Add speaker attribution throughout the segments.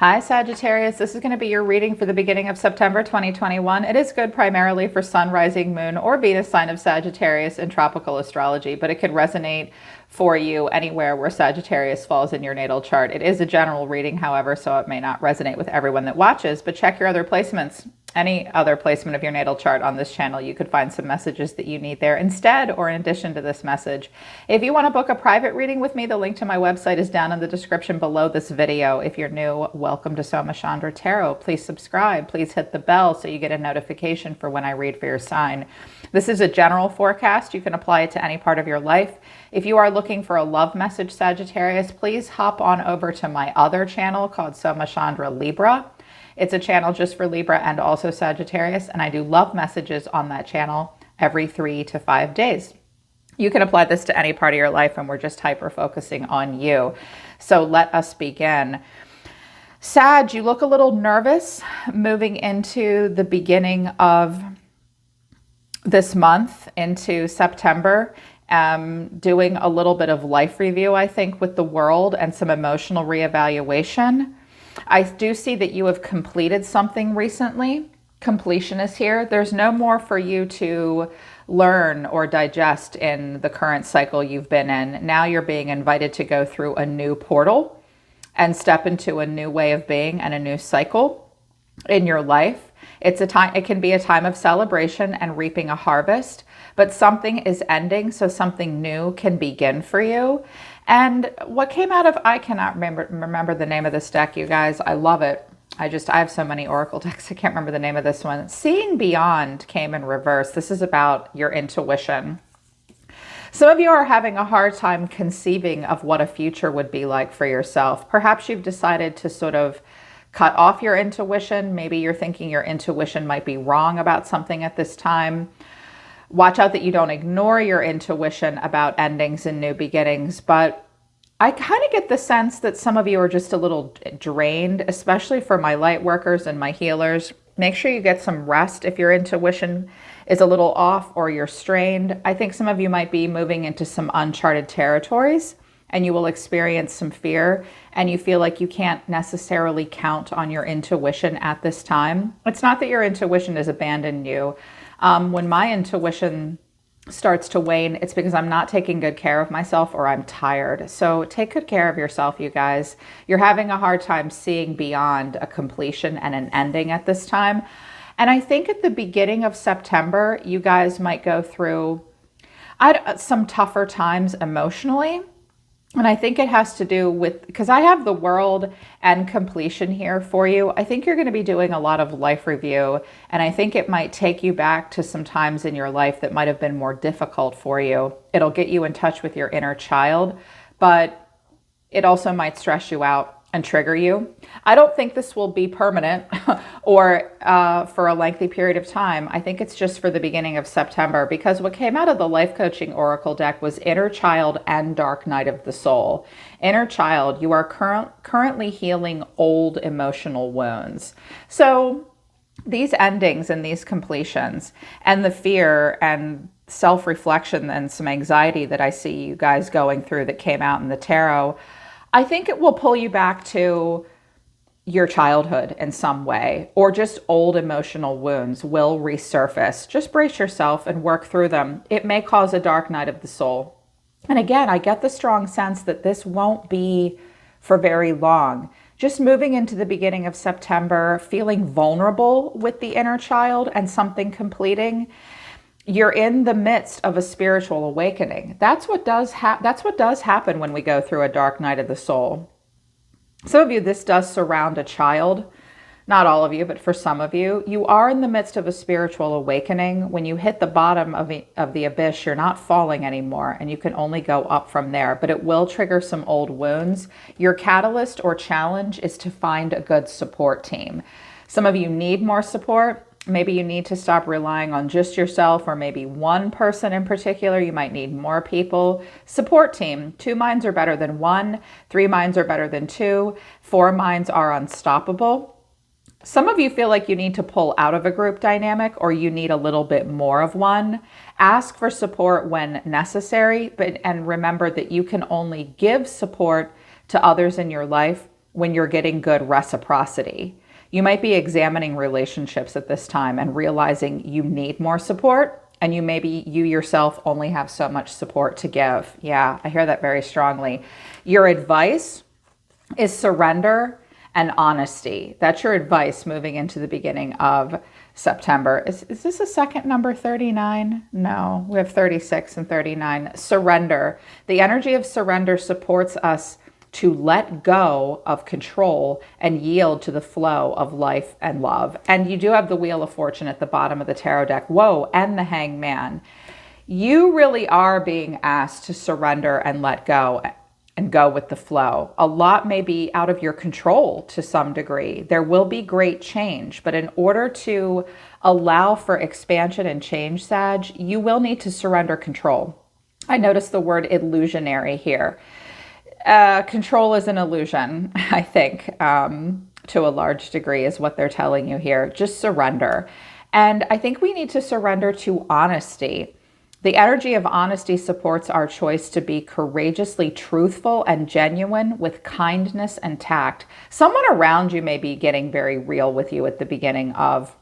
Speaker 1: Hi Sagittarius, this is going to be your reading for the beginning of September 2021. It is good primarily for Sun, Rising, Moon, or Venus sign of Sagittarius in tropical astrology, but it could resonate for you anywhere where Sagittarius falls in your natal chart. It is a general reading, however, so it may not resonate with everyone that watches, but check your other placements. Any other placement of your natal chart on this channel, you could find some messages that you need there instead or in addition to this message. If you want to book a private reading with me, the link to my website is down in the description below this video. If you're new, welcome to Soma Chandra Tarot. Please subscribe. Please hit the bell so you get a notification for when I read for your sign. This is a general forecast. You can apply it to any part of your life. If you are looking for a love message, Sagittarius, please hop on over to my other channel called Soma Chandra Libra. It's a channel just for Libra and also Sagittarius, and I do love messages on that channel every 3 to 5 days. You can apply this to any part of your life, and we're just hyper-focusing on you. So let us begin. Sag, you look a little nervous moving into the beginning of this month, into September. Doing a little bit of life review, I think, with the world and some emotional reevaluation. I do see that you have completed something recently. Completion is here. There's no more for you to learn or digest in the current cycle you've been in. Now you're being invited to go through a new portal and step into a new way of being and a new cycle in your life. It's a time, it can be a time of celebration and reaping a harvest, but something is ending so something new can begin for you. And what came out of, I cannot remember the name of this deck, you guys. I love it. I have so many oracle decks. I can't remember the name of this one. Seeing Beyond came in reverse. This is about your intuition. Some of you are having a hard time conceiving of what a future would be like for yourself. Perhaps you've decided to sort of cut off your intuition. Maybe you're thinking your intuition might be wrong about something at this time. Watch out that you don't ignore your intuition about endings and new beginnings, but I kind of get the sense that some of you are just a little drained, especially for my light workers and my healers. Make sure you get some rest if your intuition is a little off or you're strained. I think some of you might be moving into some uncharted territories and you will experience some fear and you feel like you can't necessarily count on your intuition at this time. It's not that your intuition has abandoned you. When my intuition starts to wane, it's because I'm not taking good care of myself or I'm tired. So take good care of yourself, you guys. You're having a hard time seeing beyond a completion and an ending at this time. And I think at the beginning of September, you guys might go through some tougher times emotionally. And I think it has to do with, because I have the world and completion here for you. I think you're going to be doing a lot of life review. And I think it might take you back to some times in your life that might have been more difficult for you. It'll get you in touch with your inner child, but it also might stress you out and trigger you. I don't think this will be permanent or for a lengthy period of time. I think it's just for the beginning of September, because what came out of the life coaching oracle deck was inner child and dark night of the soul. Inner child, you are currently healing old emotional wounds. So these endings and these completions and the fear and self-reflection and some anxiety that I see you guys going through that came out in the tarot, I think it will pull you back to your childhood in some way, or just old emotional wounds will resurface. Just brace yourself and work through them. It may cause a dark night of the soul. And again, I get the strong sense that this won't be for very long. Just moving into the beginning of September, feeling vulnerable with the inner child and something completing. You're in the midst of a spiritual awakening. That's what does happen when we go through a dark night of the soul. Some of you, this does surround a child. Not all of you, but for some of you, you are in the midst of a spiritual awakening. When you hit the bottom of the abyss, you're not falling anymore, and you can only go up from there, but it will trigger some old wounds. Your catalyst or challenge is to find a good support team. Some of you need more support. Maybe you need to stop relying on just yourself, or maybe one person in particular. You might need more people. Support team. 2 minds are better than 1. 3 minds are better than 2. 4 minds are unstoppable. Some of you feel like you need to pull out of a group dynamic, or you need a little bit more of one. Ask for support when necessary, and remember that you can only give support to others in your life when you're getting good reciprocity. You might be examining relationships at this time and realizing you need more support, and you yourself only have so much support to give. Yeah, I hear that very strongly. Your advice is surrender and honesty. That's your advice moving into the beginning of September. Is this a second number, 39? No, we have 36 and 39. Surrender. The energy of surrender supports us to let go of control and yield to the flow of life and love. And you do have the Wheel of Fortune at the bottom of the tarot deck. Whoa, and the Hangman. You really are being asked to surrender and let go and go with the flow. A lot may be out of your control to some degree. There will be great change, but in order to allow for expansion and change, Sag, you will need to surrender control. I noticed the word illusionary here. Control is an illusion, I think, to a large degree is what they're telling you here. Just surrender. And I think we need to surrender to honesty. The energy of honesty supports our choice to be courageously truthful and genuine with kindness and tact. Someone around you may be getting very real with you at the beginning of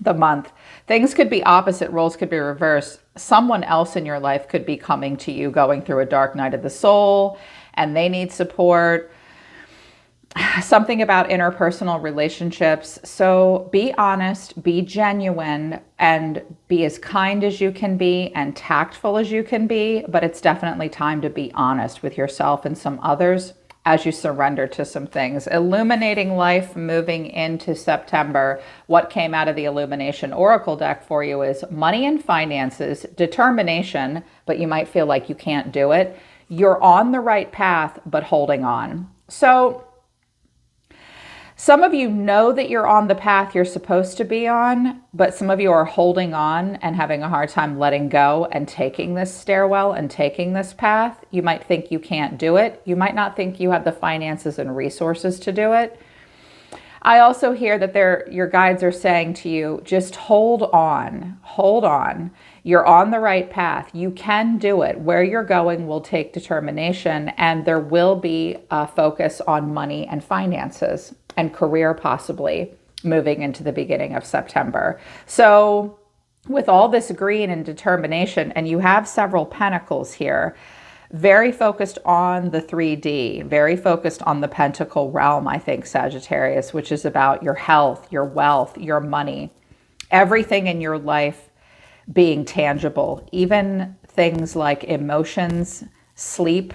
Speaker 1: the month. Things could be opposite, roles could be reversed. Someone else in your life could be coming to you going through a dark night of the soul, and they need support. Something about interpersonal relationships. So be honest, be genuine, and be as kind as you can be and tactful as you can be. But it's definitely time to be honest with yourself and some others as you surrender to some things. Illuminating life moving into September. What came out of the Illumination Oracle deck for you is money and finances, determination, but you might feel like you can't do it. You're on the right path, but holding on. So some of you know that you're on the path you're supposed to be on, but some of you are holding on and having a hard time letting go and taking this stairwell and taking this path. You might think you can't do it. You might not think you have the finances and resources to do it. I also hear that your guides are saying to you, just hold on, hold on. You're on the right path. You can do it. Where you're going will take determination, and there will be a focus on money and finances and career possibly moving into the beginning of September. So with all this green and determination, and you have several pentacles here, very focused on the 3D, very focused on the pentacle realm, I think, Sagittarius, which is about your health, your wealth, your money, everything in your life being tangible, even things like emotions, sleep,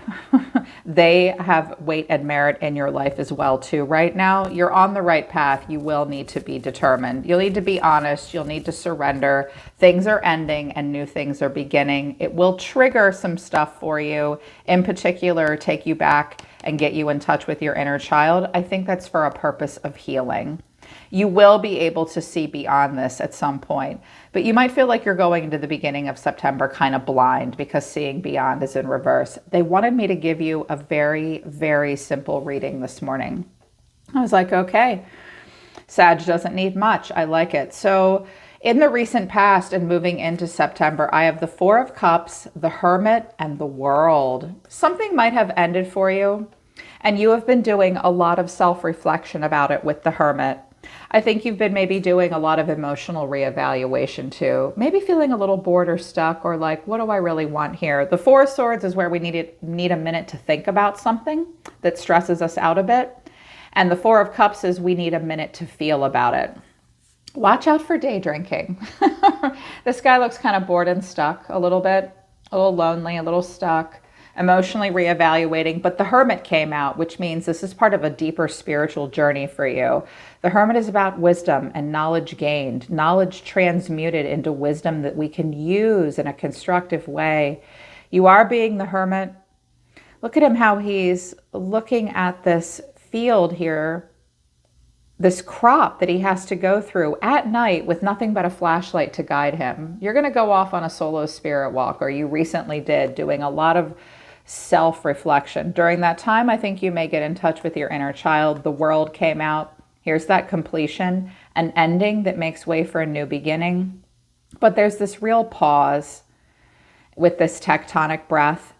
Speaker 1: they have weight and merit in your life as well too. Right now, you're on the right path. You will need to be determined. You'll need to be honest. You'll need to surrender. Things are ending and new things are beginning. It will trigger some stuff for you, in particular, take you back and get you in touch with your inner child. I think that's for a purpose of healing. You will be able to see beyond this at some point, but you might feel like you're going into the beginning of September kind of blind because seeing beyond is in reverse. They wanted me to give you a very, very simple reading this morning. I was like, okay, Sag doesn't need much. I like it. So in the recent past and moving into September, I have the Four of Cups, the Hermit, and the World. Something might have ended for you, and you have been doing a lot of self-reflection about it with the Hermit. I think you've been maybe doing a lot of emotional reevaluation too. Maybe feeling a little bored or stuck, or like, what do I really want here? The Four of Swords is where we need a minute to think about something that stresses us out a bit. And the Four of Cups is we need a minute to feel about it. Watch out for day drinking. This guy looks kind of bored and stuck a little bit, a little lonely, a little stuck, emotionally reevaluating. But the Hermit came out, which means this is part of a deeper spiritual journey for you. The Hermit is about wisdom and knowledge gained, knowledge transmuted into wisdom that we can use in a constructive way. You are being the Hermit. Look at him, how he's looking at this field here, this crop that he has to go through at night with nothing but a flashlight to guide him. You're going to go off on a solo spirit walk, or you recently did, doing a lot of self-reflection. During that time, I think you may get in touch with your inner child. The World came out. Here's that completion, an ending that makes way for a new beginning. But there's this real pause with this tectonic breath.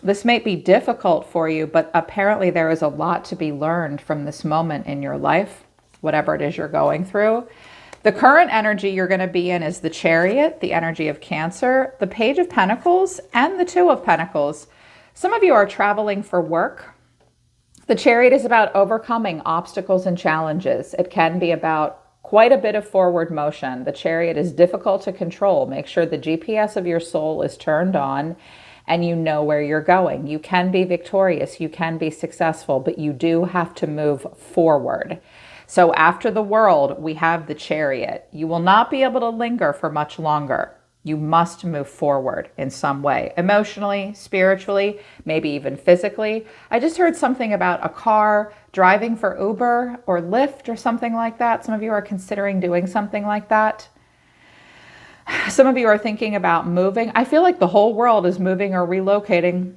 Speaker 1: This may be difficult for you, but apparently there is a lot to be learned from this moment in your life, whatever it is you're going through. The current energy you're going to be in is the Chariot, the energy of Cancer, the Page of Pentacles, and the Two of Pentacles. Some of you are traveling for work. The Chariot is about overcoming obstacles and challenges. It can be about quite a bit of forward motion. The Chariot is difficult to control. Make sure the GPS of your soul is turned on and you know where you're going. You can be victorious, you can be successful, but you do have to move forward. So after the World, we have the Chariot. You will not be able to linger for much longer. You must move forward in some way, emotionally, spiritually, maybe even physically. I just heard something about a car, driving for Uber or Lyft or something like that. Some of you are considering doing something like that. Some of you are thinking about moving. I feel like the whole world is moving or relocating.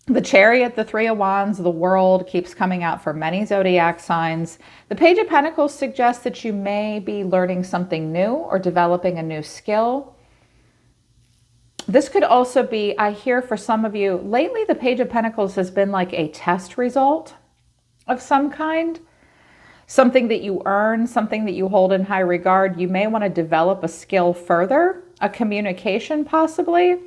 Speaker 1: The Chariot, the Three of Wands, the World keeps coming out for many zodiac signs. The Page of Pentacles suggests that you may be learning something new or developing a new skill. This could also be, I hear for some of you, lately the Page of Pentacles has been like a test result of some kind. Something that you earn, something that you hold in high regard. You may want to develop a skill further, a communication possibly.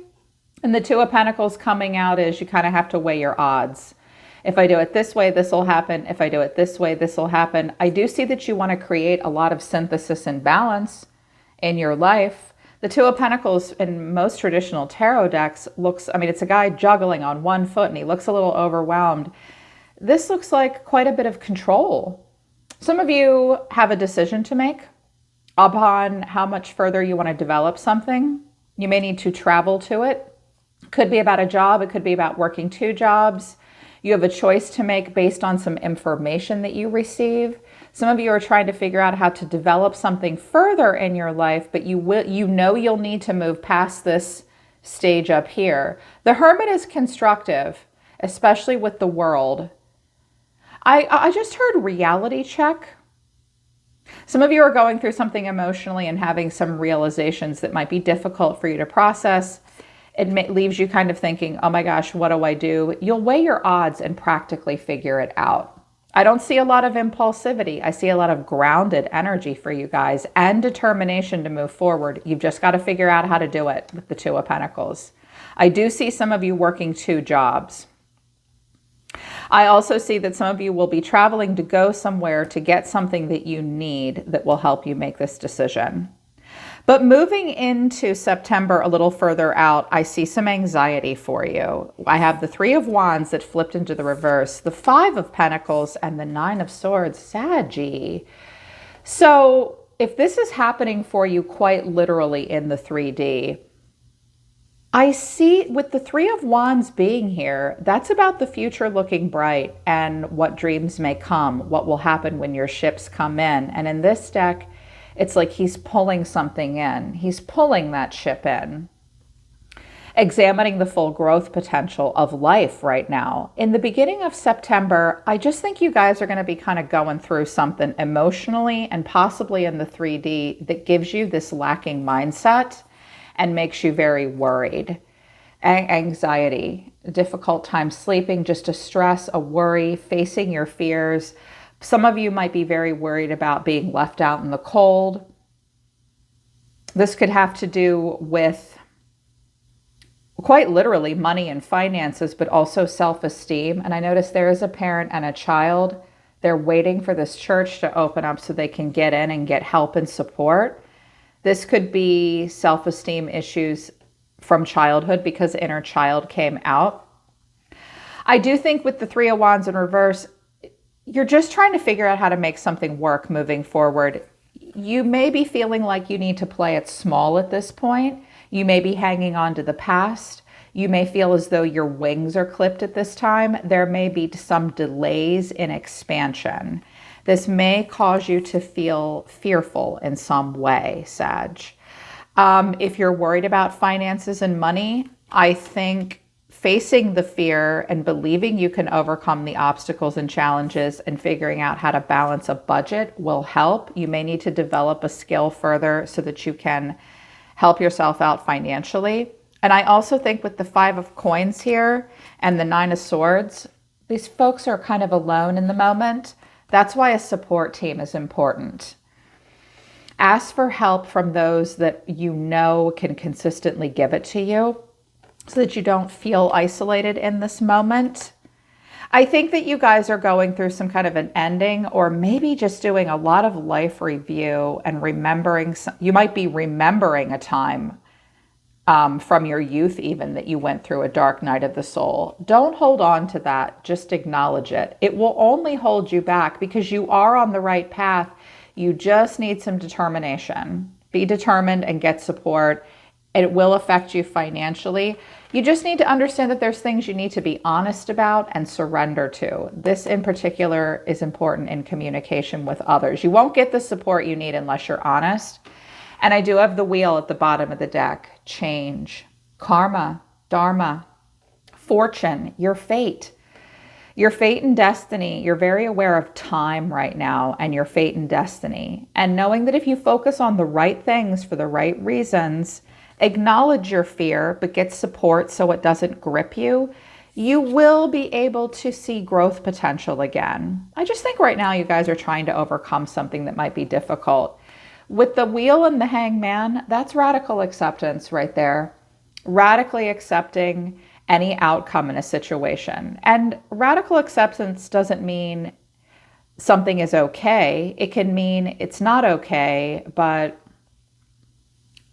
Speaker 1: And the Two of Pentacles coming out is you kind of have to weigh your odds. If I do it this way, this will happen. If I do it this way, this will happen. I do see that you want to create a lot of synthesis and balance in your life. The Two of Pentacles in most traditional tarot decks looks, I mean, it's a guy juggling on one foot and he looks a little overwhelmed. This looks like quite a bit of control. Some of you have a decision to make upon how much further you want to develop something. You may need to travel to it. Could be about a job. It could be about working two jobs. You have a choice to make based on some information that you receive. Some of you are trying to figure out how to develop something further in your life, but you know you'll need to move past this stage up here. The Hermit is constructive, especially with the World. I just heard reality check. Some of you are going through something emotionally and having some realizations that might be difficult for you to process. It leaves you kind of thinking, oh my gosh, what do I do? You'll weigh your odds and practically figure it out. I don't see a lot of impulsivity. I see a lot of grounded energy for you guys and determination to move forward. You've just got to figure out how to do it with the Two of Pentacles. I do see some of you working two jobs. I also see that some of you will be traveling to go somewhere to get something that you need that will help you make this decision. But moving into September a little further out, I see some anxiety for you. I have the Three of Wands that flipped into the reverse, the Five of Pentacles, and the Nine of Swords, Saggy. So if this is happening for you quite literally in the 3D, I see with the Three of Wands being here, that's about the future looking bright and what dreams may come, what will happen when your ships come in. And in this deck, it's like he's pulling something in. He's pulling that ship in. Examining the full growth potential of life right now. In the beginning of September, I just think you guys are going to be kind of going through something emotionally and possibly in the 3D that gives you this lacking mindset and makes you very worried. Anxiety, difficult time sleeping, just a stress, a worry, facing your fears. Some of you might be very worried about being left out in the cold. This could have to do with quite literally money and finances, but also self-esteem. And I notice there is a parent and a child. They're waiting for this church to open up so they can get in and get help and support. This could be self-esteem issues from childhood because inner child came out. I do think with the Three of Wands in reverse, you're just trying to figure out how to make something work moving forward. You may be feeling like you need to play it small at this point. You may be hanging on to the past. You may feel as though your wings are clipped at this time. There may be some delays in expansion. This may cause you to feel fearful in some way, Sag. If you're worried about finances and money, I think facing the fear and believing you can overcome the obstacles and challenges and figuring out how to balance a budget will help. You may need to develop a skill further so that you can help yourself out financially. And I also think with the 5 of coins here and the 9 of swords, these folks are kind of alone in the moment. That's why a support team is important. Ask for help from those that you know can consistently give it to you so that you don't feel isolated in this moment. I think that you guys are going through some kind of an ending, or maybe just doing a lot of life review and remembering. You might be remembering a time from your youth even that you went through a dark night of the soul. Don't hold on to that. Just acknowledge it. It will only hold you back because you are on the right path. You just need some determination. Be determined and get support. It will affect you financially. You just need to understand that there's things you need to be honest about and surrender to. This in particular is important in communication with others. You won't get the support you need unless you're honest. And I do have the wheel at the bottom of the deck. Change, karma, dharma, fortune, your fate. Your fate and destiny. You're very aware of time right now and your fate and destiny. And knowing that if you focus on the right things for the right reasons, acknowledge your fear, but get support so it doesn't grip you, you will be able to see growth potential again. I just think right now you guys are trying to overcome something that might be difficult. With the wheel and the hangman, that's radical acceptance right there. Radically accepting any outcome in a situation. And radical acceptance doesn't mean something is okay. It can mean it's not okay, but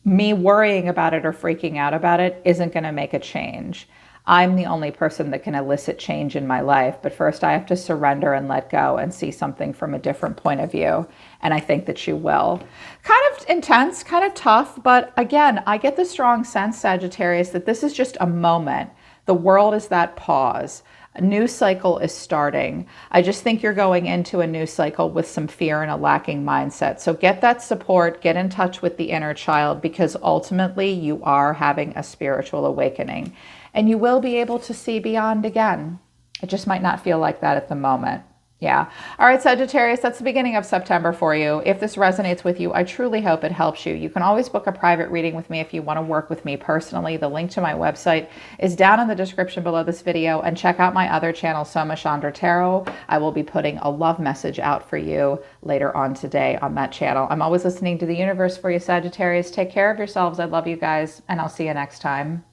Speaker 1: me worrying about it or freaking out about it isn't going to make a change. I'm the only person that can elicit change in my life. But first I have to surrender and let go and see something from a different point of view. And I think that you will. Kind of intense, kind of tough. But again, I get the strong sense, Sagittarius, that this is just a moment. The world is that pause. A new cycle is starting. I just think you're going into a new cycle with some fear and a lacking mindset. So get that support, get in touch with the inner child, because ultimately you are having a spiritual awakening and you will be able to see beyond again. It just might not feel like that at the moment. Yeah. All right, Sagittarius, that's the beginning of September for you. If this resonates with you, I truly hope it helps you. You can always book a private reading with me if you want to work with me personally. The link to my website is down in the description below this video, and check out my other channel, Soma Chandra Tarot. I will be putting a love message out for you later on today on that channel. I'm always listening to the universe for you, Sagittarius. Take care of yourselves. I love you guys, and I'll see you next time.